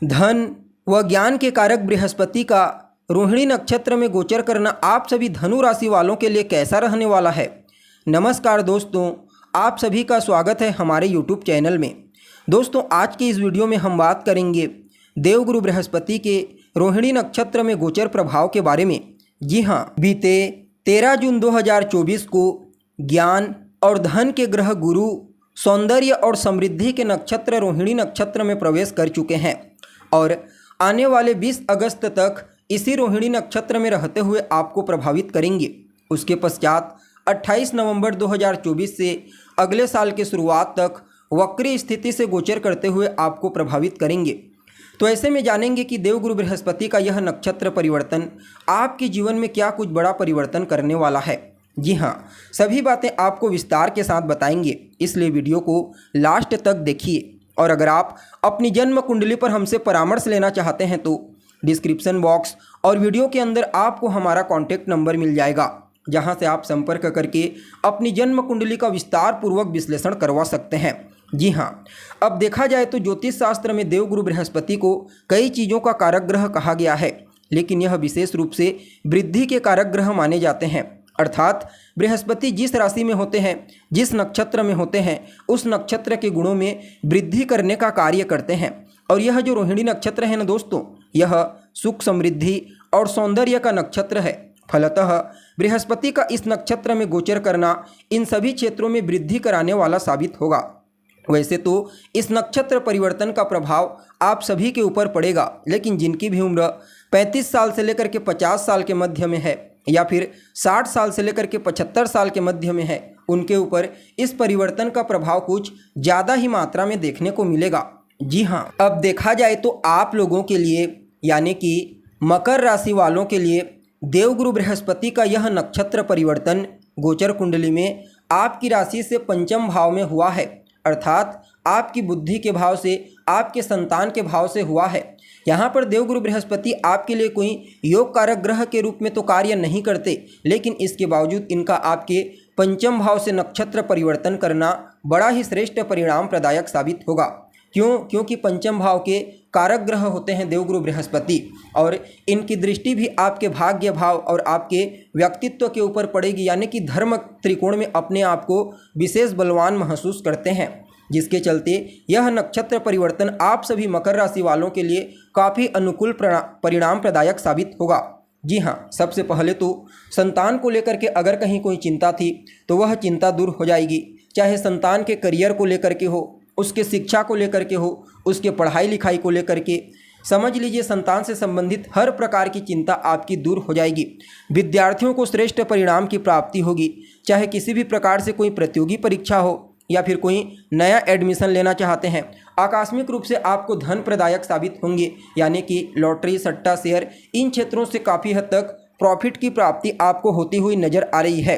धन व ज्ञान के कारक बृहस्पति का रोहिणी नक्षत्र में गोचर करना आप सभी धनु राशि वालों के लिए कैसा रहने वाला है। नमस्कार दोस्तों, आप सभी का स्वागत है हमारे YouTube चैनल में। दोस्तों, आज के इस वीडियो में हम बात करेंगे देवगुरु बृहस्पति के रोहिणी नक्षत्र में गोचर प्रभाव के बारे में। जी हाँ, बीते 13 जून 2024 को ज्ञान और धन के ग्रह गुरु सौंदर्य और समृद्धि के नक्षत्र रोहिणी नक्षत्र में प्रवेश कर चुके हैं और आने वाले 20 अगस्त तक इसी रोहिणी नक्षत्र में रहते हुए आपको प्रभावित करेंगे। उसके पश्चात 28 नवंबर 2024 से अगले साल की शुरुआत तक वक्री स्थिति से गोचर करते हुए आपको प्रभावित करेंगे। तो ऐसे में जानेंगे कि देवगुरु बृहस्पति का यह नक्षत्र परिवर्तन आपके जीवन में क्या कुछ बड़ा परिवर्तन करने वाला है। जी हाँ, सभी बातें आपको विस्तार के साथ बताएंगे, इसलिए वीडियो को लास्ट तक देखिए। और अगर आप अपनी जन्म कुंडली पर हमसे परामर्श लेना चाहते हैं तो डिस्क्रिप्शन बॉक्स और वीडियो के अंदर आपको हमारा कॉन्टैक्ट नंबर मिल जाएगा, जहां से आप संपर्क करके अपनी जन्म कुंडली का विस्तार पूर्वक विश्लेषण करवा सकते हैं। जी हाँ, अब देखा जाए तो ज्योतिष शास्त्र में देवगुरु बृहस्पति को कई चीज़ों का कारक ग्रह कहा गया है, लेकिन यह विशेष रूप से वृद्धि के कारक ग्रह माने जाते हैं। अर्थात बृहस्पति जिस राशि में होते हैं, जिस नक्षत्र में होते हैं, उस नक्षत्र के गुणों में वृद्धि करने का कार्य करते हैं। और यह जो रोहिणी नक्षत्र है ना दोस्तों, यह सुख, समृद्धि और सौंदर्य का नक्षत्र है। फलतः बृहस्पति का इस नक्षत्र में गोचर करना इन सभी क्षेत्रों में वृद्धि कराने वाला साबित होगा। वैसे तो इस नक्षत्र परिवर्तन का प्रभाव आप सभी के ऊपर पड़ेगा, लेकिन जिनकी भी उम्र 35 साल से लेकर के 50 साल के मध्य में है या फिर 60 साल से लेकर के 75 साल के मध्य में है, उनके ऊपर इस परिवर्तन का प्रभाव कुछ ज़्यादा ही मात्रा में देखने को मिलेगा। जी हाँ, अब देखा जाए तो आप लोगों के लिए यानी कि मकर राशि वालों के लिए देवगुरु बृहस्पति का यह नक्षत्र परिवर्तन गोचर कुंडली में आपकी राशि से पंचम भाव में हुआ है, अर्थात आपकी बुद्धि के भाव से, आपके संतान के भाव से हुआ है। यहाँ पर देवगुरु बृहस्पति आपके लिए कोई योग कारक ग्रह के रूप में तो कार्य नहीं करते, लेकिन इसके बावजूद इनका आपके पंचम भाव से नक्षत्र परिवर्तन करना बड़ा ही श्रेष्ठ परिणाम प्रदायक साबित होगा। क्योंकि पंचम भाव के कारक ग्रह होते हैं देवगुरु बृहस्पति, और इनकी दृष्टि भी आपके भाग्य भाव और आपके व्यक्तित्व के ऊपर पड़ेगी, यानी कि धर्म त्रिकोण में अपने आप को विशेष बलवान महसूस करते हैं, जिसके चलते यह नक्षत्र परिवर्तन आप सभी मकर राशि वालों के लिए काफ़ी अनुकूल परिणाम प्रदायक साबित होगा। जी हाँ, सबसे पहले तो संतान को लेकर के अगर कहीं कोई चिंता थी तो वह चिंता दूर हो जाएगी, चाहे संतान के करियर को लेकर के हो, उसके शिक्षा को लेकर के हो, उसके पढ़ाई लिखाई को लेकर के, समझ लीजिए संतान से संबंधित हर प्रकार की चिंता आपकी दूर हो जाएगी। विद्यार्थियों को श्रेष्ठ परिणाम की प्राप्ति होगी, चाहे किसी भी प्रकार से कोई प्रतियोगी परीक्षा हो या फिर कोई नया एडमिशन लेना चाहते हैं। आकस्मिक रूप से आपको धन प्रदायक साबित होंगे, यानी कि लॉटरी, सट्टा, शेयर, इन क्षेत्रों से काफ़ी हद तक प्रॉफिट की प्राप्ति आपको होती हुई नज़र आ रही है।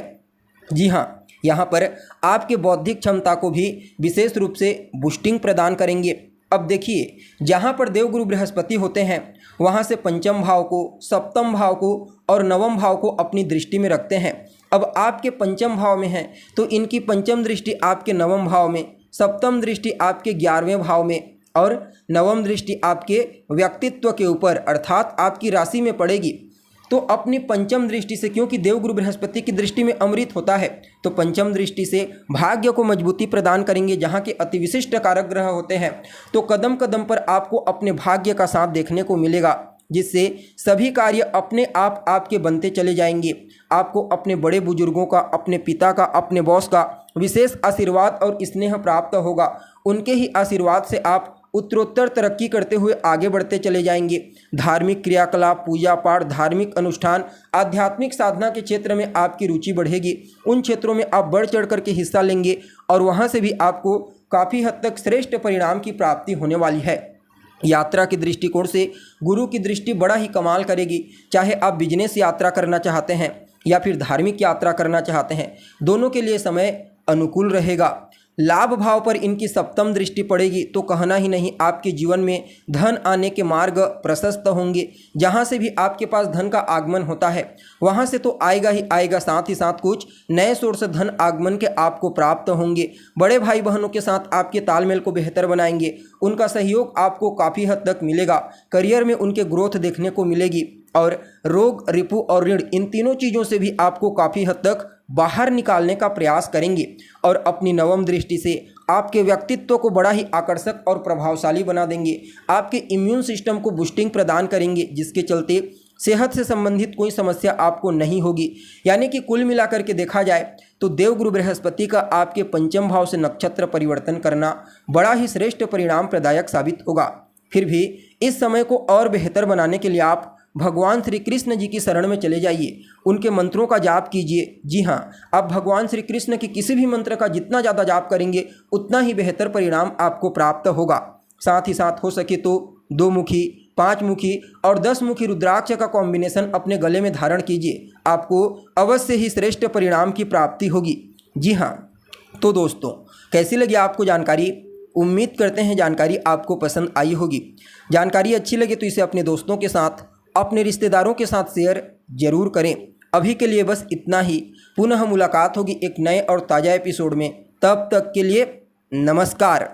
जी हाँ, यहाँ पर आपके बौद्धिक क्षमता को भी विशेष रूप से बूस्टिंग प्रदान करेंगे। अब देखिए, जहाँ पर देवगुरु बृहस्पति होते हैं वहाँ से पंचम भाव को, सप्तम भाव को और नवम भाव को अपनी दृष्टि में रखते हैं। अब आपके पंचम भाव में है तो इनकी पंचम दृष्टि आपके नवम भाव में, सप्तम दृष्टि आपके 11वें भाव में और नवम दृष्टि आपके व्यक्तित्व के ऊपर अर्थात आपकी राशि में पड़ेगी। तो अपनी पंचम दृष्टि से, क्योंकि देवगुरु बृहस्पति की दृष्टि में अमृत होता है, तो पंचम दृष्टि से भाग्य को मजबूती प्रदान करेंगे, जहाँ के अति विशिष्ट कारक ग्रह होते हैं। तो कदम कदम पर आपको अपने भाग्य का साथ देखने को मिलेगा, जिससे सभी कार्य अपने आप आपके बनते चले जाएंगे। आपको अपने बड़े बुजुर्गों का, अपने पिता का, अपने बॉस का विशेष आशीर्वाद और स्नेह प्राप्त होगा। उनके ही आशीर्वाद से आप उत्तरोत्तर तरक्की करते हुए आगे बढ़ते चले जाएंगे। धार्मिक क्रियाकलाप, पूजा पाठ, धार्मिक अनुष्ठान, आध्यात्मिक साधना के क्षेत्र में आपकी रुचि बढ़ेगी। उन क्षेत्रों में आप बढ़ चढ़ करके हिस्सा लेंगे और वहाँ से भी आपको काफ़ी हद तक श्रेष्ठ परिणाम की प्राप्ति होने वाली है। यात्रा के दृष्टिकोण से गुरु की दृष्टि बड़ा ही कमाल करेगी। चाहे आप बिजनेस यात्रा करना चाहते हैं या फिर धार्मिक यात्रा करना चाहते हैं, दोनों के लिए समय अनुकूल रहेगा। लाभ भाव पर इनकी सप्तम दृष्टि पड़ेगी तो कहना ही नहीं, आपके जीवन में धन आने के मार्ग प्रशस्त होंगे। जहाँ से भी आपके पास धन का आगमन होता है वहाँ से तो आएगा ही आएगा, साथ ही साथ कुछ नए सोर्स धन आगमन के आपको प्राप्त होंगे। बड़े भाई बहनों के साथ आपके तालमेल को बेहतर बनाएंगे, उनका सहयोग आपको काफ़ी हद तक मिलेगा। करियर में उनके ग्रोथ देखने को मिलेगी और रोग, रिपु और ऋण, इन तीनों चीज़ों से भी आपको काफ़ी हद तक बाहर निकालने का प्रयास करेंगे और अपनी नवम दृष्टि से आपके व्यक्तित्व को बड़ा ही आकर्षक और प्रभावशाली बना देंगे। आपके इम्यून सिस्टम को बूस्टिंग प्रदान करेंगे, जिसके चलते सेहत से संबंधित कोई समस्या आपको नहीं होगी। यानी कि कुल मिलाकर के देखा जाए तो देवगुरु बृहस्पति का आपके पंचम भाव से नक्षत्र परिवर्तन करना बड़ा ही श्रेष्ठ परिणाम प्रदायक साबित होगा। फिर भी इस समय को और बेहतर बनाने के लिए आप भगवान श्री कृष्ण जी की शरण में चले जाइए, उनके मंत्रों का जाप कीजिए। जी हाँ, आप भगवान श्री कृष्ण के किसी भी मंत्र का जितना ज़्यादा जाप करेंगे उतना ही बेहतर परिणाम आपको प्राप्त होगा। साथ ही साथ हो सके तो 2 मुखी, 5 मुखी और 10 मुखी रुद्राक्ष का कॉम्बिनेशन अपने गले में धारण कीजिए, आपको अवश्य ही श्रेष्ठ परिणाम की प्राप्ति होगी। जी हाँ, तो दोस्तों कैसी लगी आपको जानकारी? उम्मीद करते हैं जानकारी आपको पसंद आई होगी। जानकारी अच्छी लगे तो इसे अपने दोस्तों के साथ, अपने रिश्तेदारों के साथ शेयर जरूर करें। अभी के लिए बस इतना ही। पुनः मुलाकात होगी एक नए और ताज़ा एपिसोड में। तब तक के लिए नमस्कार।